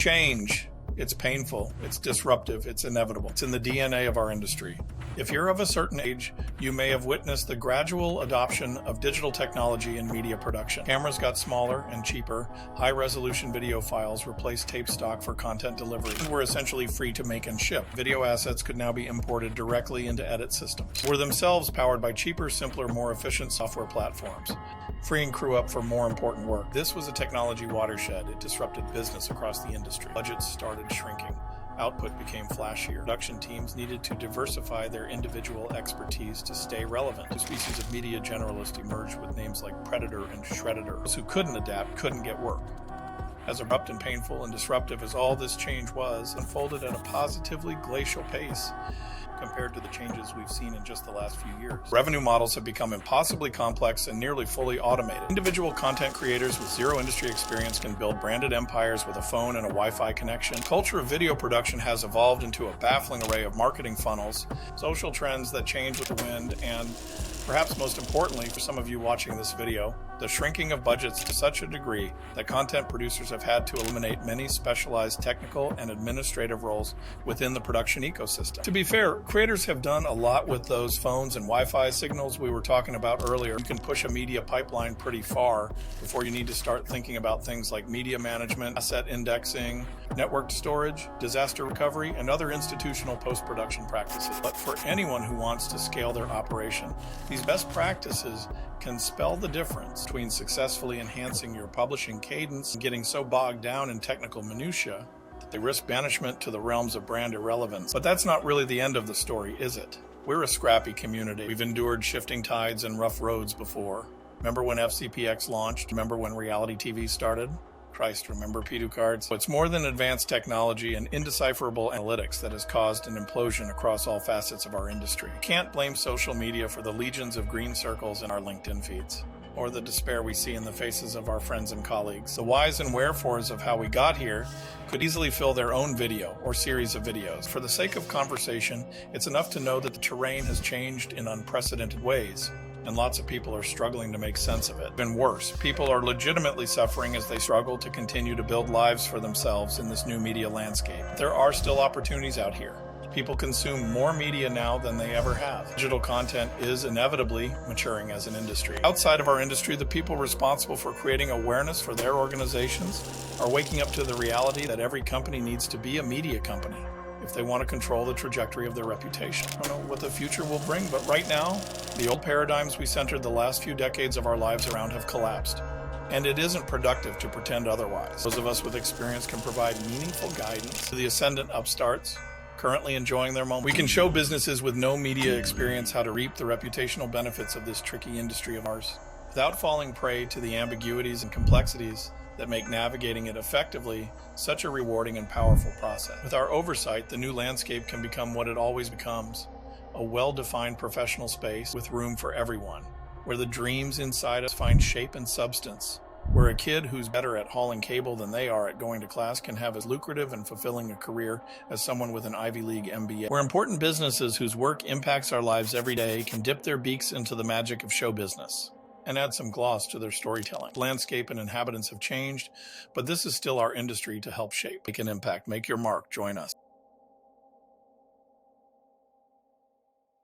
Change. It's painful, it's disruptive, it's inevitable. It's in the DNA of our industry. If you're of a certain age, you may have witnessed the gradual adoption of digital technology in media production. Cameras got smaller and cheaper, high-resolution video files replaced tape stock for content delivery, and were essentially free to make and ship. Video assets could now be imported directly into edit systems, were themselves powered by cheaper, simpler, more efficient software platforms, freeing crew up for more important work. This was a technology watershed. It disrupted business across the industry. Budgets started shrinking. Output became flashier. Production teams needed to diversify their individual expertise to stay relevant. Two species of media generalists emerged with names like predator and shredditor. Those who couldn't adapt couldn't get work. As abrupt and painful and disruptive as all this change was, unfolded at a positively glacial pace compared to the changes we've seen in just the last few years. Revenue models have become impossibly complex and nearly fully automated. Individual content creators with zero industry experience can build branded empires with a phone and a Wi-Fi connection. The culture of video production has evolved into a baffling array of marketing funnels, social trends that change with the wind, and perhaps most importantly for some of you watching this video, the shrinking of budgets to such a degree that content producers have had to eliminate many specialized technical and administrative roles within the production ecosystem. To be fair, creators have done a lot with those phones and Wi-Fi signals we were talking about earlier. You can push a media pipeline pretty far before you need to start thinking about things like media management, asset indexing, networked storage, disaster recovery, and other institutional post-production practices. But for anyone who wants to scale their operation, these best practices can spell the difference between successfully enhancing your publishing cadence and getting so bogged down in technical minutiae that they risk banishment to the realms of brand irrelevance. But that's not really the end of the story, is it? We're a scrappy community. We've endured shifting tides and rough roads before. Remember when FCPX launched? Remember when reality TV started? Christ, remember P2 cards? It's more than advanced technology and indecipherable analytics that has caused an implosion across all facets of our industry. You can't blame social media for the legions of green circles in our LinkedIn feeds, or the despair we see in the faces of our friends and colleagues. The whys and wherefores of how we got here could easily fill their own video or series of videos. For the sake of conversation, it's enough to know that the terrain has changed in unprecedented ways, and lots of people are struggling to make sense of it. Even worse, people are legitimately suffering as they struggle to continue to build lives for themselves in this new media landscape. There are still opportunities out here. People consume more media now than they ever have. Digital content is inevitably maturing as an industry. Outside of our industry, the people responsible for creating awareness for their organizations are waking up to the reality that every company needs to be a media company if they want to control the trajectory of their reputation. I don't know what the future will bring, but right now, the old paradigms we centered the last few decades of our lives around have collapsed. And it isn't productive to pretend otherwise. Those of us with experience can provide meaningful guidance to the ascendant upstarts currently enjoying their moment. We can show businesses with no media experience how to reap the reputational benefits of this tricky industry of ours without falling prey to the ambiguities and complexities that make navigating it effectively such a rewarding and powerful process. With our oversight, the new landscape can become what it always becomes, a well-defined professional space with room for everyone, where the dreams inside us find shape and substance, where a kid who's better at hauling cable than they are at going to class can have as lucrative and fulfilling a career as someone with an Ivy League MBA, where important businesses whose work impacts our lives every day can dip their beaks into the magic of show business and add some gloss to their storytelling. The landscape and inhabitants have changed, but this is still our industry to help shape. Make an impact, make your mark, join us.